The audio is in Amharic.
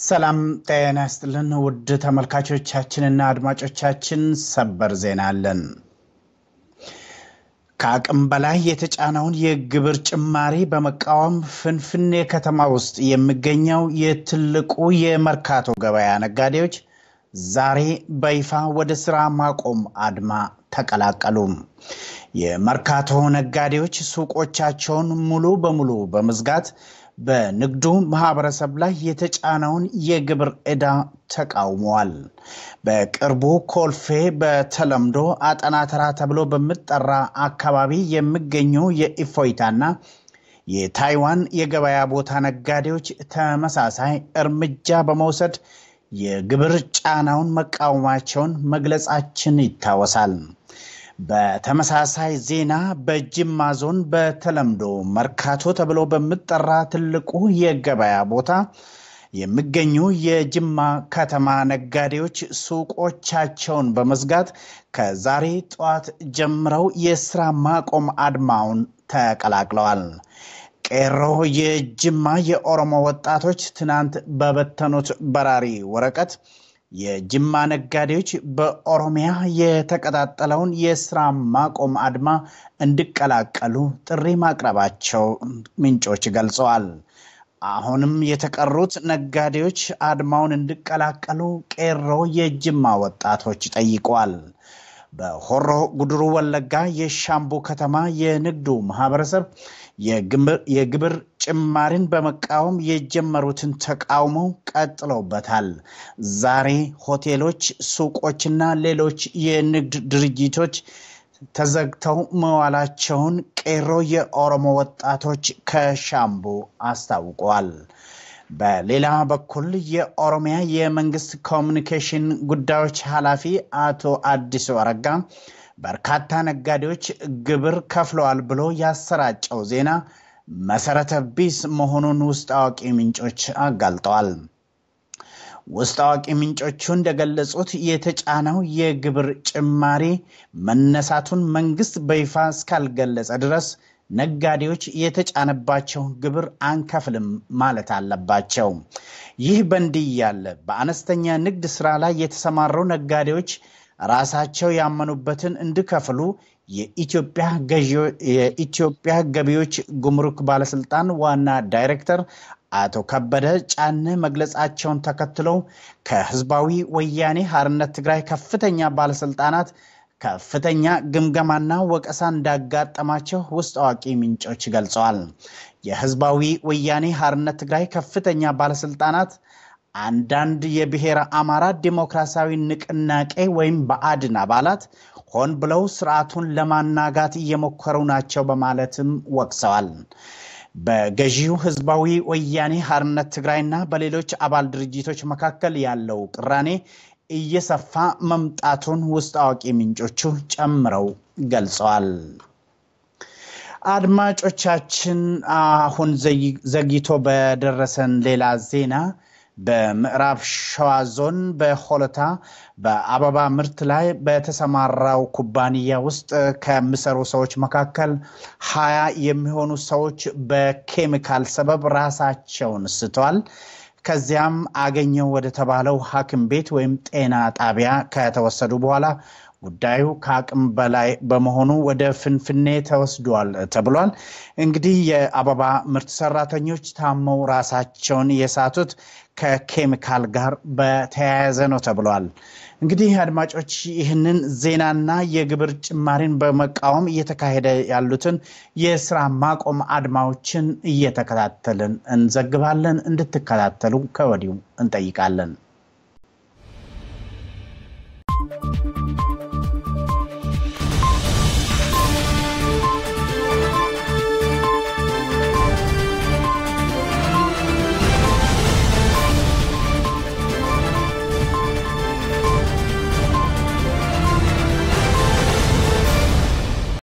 ሰላም ጤና ይስጥልን ውድ ተመልካቾቻችንና አድማጮቻችን ሰበር ዜና አለን። ከአቅም በላይ የተጫነውን የግብር ጭማሪ በመቃወም ፍንፍኔ ከተማ ውስጥ የሚገኘው የትልቁ የመርካቶ ገበያ ነጋዴዎች ዛሬ በይፋ ወደ ስራ ማቆም አድማ ተቀላቀሉ። የመርካቶ ነጋዴዎች ሱቆቻቸውን ሙሉ በሙሉ በመዝጋት በንግዱ ማህበረሰብ ላይ የተጫነውን የግብር ዕዳ ተቃውመዋል። በቅርቡ ኮልፌ በተለምዶ አጠናተራ ተብሎ በመጠራ አካባቢ የሚገኙ የኢፎይታና የታይዋን የገበያ ቦታ ነጋዴዎች ተመሳሳይ እርምጃ በመውሰድ የግብር ጫናውን መቃወማቸውን መግለጻችን ይታወሳል። በተመሳሳይ ዜና በጅማ ዞን በተለምዶ መርካቶ ተብሎ በመጠራ ትልቁ የገበያ ቦታ የሚገኙ የጅማ ከተማ ነጋዴዎች ሱቆቻቸውን በመዝጋት ከዛሬ ጧት ጀምረው የስራ ማቆም አድማውን ተቀላቅለዋል። ቄሮ የጅማ የኦሮሞ ወጣቶች ትናንት በበተኑት በራሪ ወረቀት የጅማ ነጋዴዎች በኦሮሚያ የተቀጣጠለውን የስራ ማቆም አድማ እንዲቀላቀሉ ጥሪ ማቅረባቸው ምንጮች ገልጸዋል። አሁንም የተቀሩት ነጋዴዎች አድማውን እንዲቀላቀሉ ቄሮ የጅማ ወጣቶች ጠይቀዋል። በሆሮ ጉድሩ ወለጋ የሻምቡ ከተማ የንግዱ ማህበረሰብ የግብር ጭማሪን በመቃወም የጀመሩትን ተቃውሞ ቀጥለውበታል። ዛሬ ሆቴሎች፣ ሱቆችና ሌሎች የንግድ ድርጅቶች ተዘግተው መዋላቸውን ቄሮ የኦሮሞ ወጣቶች ከሻምቡ አስታውቀዋል። በሌላ በኩል የኦሮሚያ የመንግስት ኮሙኒኬሽን ጉዳዮች ኃላፊ አቶ አዲሱ አረጋ በርካታ ነጋዴዎች ግብር ከፍለዋል ብሎ ያሰራጨው ዜና መሰረተ ቢስ መሆኑን ውስጥ አዋቂ ምንጮች አጋልጠዋል። ውስጥ አዋቂ ምንጮቹ እንደገለጹት የተጫነው የግብር ጭማሪ መነሳቱን መንግስት በይፋ እስካልገለጸ ድረስ ነጋዴዎች የተጫነባቸው ግብር አንከፍልም ማለት አለባቸው። ይህ በእንዲህ ያለ በአነስተኛ ንግድ ስራ ላይ የተሰማሩ ነጋዴዎች ራሳቸው ያመኑበትን እንዲከፍሉ የኢትዮጵያ ገቢዎች ጉምሩክ ባለስልጣን ዋና ዳይሬክተር አቶ ከበደ ጫነ መግለጻቸውን ተከትለው ከህዝባዊ ወያኔ ሓርነት ትግራይ ከፍተኛ ባለስልጣናት ከፍተኛ ግምገማና ወቀሳ እንዳጋጠማቸው ውስጥ አዋቂ ምንጮች ገልጸዋል። የህዝባዊ ወያኔ ሓርነት ትግራይ ከፍተኛ ባለስልጣናት አንዳንድ የብሔረ አማራ ዲሞክራሲያዊ ንቅናቄ ወይም ብአዴን አባላት ሆን ብለው ስርዓቱን ለማናጋት እየሞከሩ ናቸው በማለትም ወቅሰዋል። በገዢው ህዝባዊ ወያኔ ሓርነት ትግራይና በሌሎች አባል ድርጅቶች መካከል ያለው ቅራኔ እየሰፋ መምጣቱን ውስጥ አዋቂ ምንጮቹ ጨምረው ገልጸዋል። አድማጮቻችን አሁን ዘግይቶ በደረሰን ሌላ ዜና በምዕራብ ሸዋ ዞን በሆለታ በአበባ ምርት ላይ በተሰማራው ኩባንያ ውስጥ ከሚሰሩ ሰዎች መካከል 20 የሚሆኑ ሰዎች በኬሚካል ሰበብ ራሳቸውን ስተዋል። ከዚያም አገኘው ወደ ተባለው ሐኪም ቤት ወይም ጤና ጣቢያ ከተወሰዱ በኋላ ጉዳዩ ከአቅም በላይ በመሆኑ ወደ ፍንፍኔ ተወስዷል ተብሏል። እንግዲህ የአበባ ምርት ሰራተኞች ታመው ራሳቸውን የሳቱት ከኬሚካል ጋር በተያያዘ ነው ተብሏል። እንግዲህ አድማጮች ይህንን ዜናና የግብር ጭማሪን በመቃወም እየተካሄደ ያሉትን የስራ ማቆም አድማዎችን እየተከታተልን እንዘግባለን። እንድትከታተሉ ከወዲሁ እንጠይቃለን።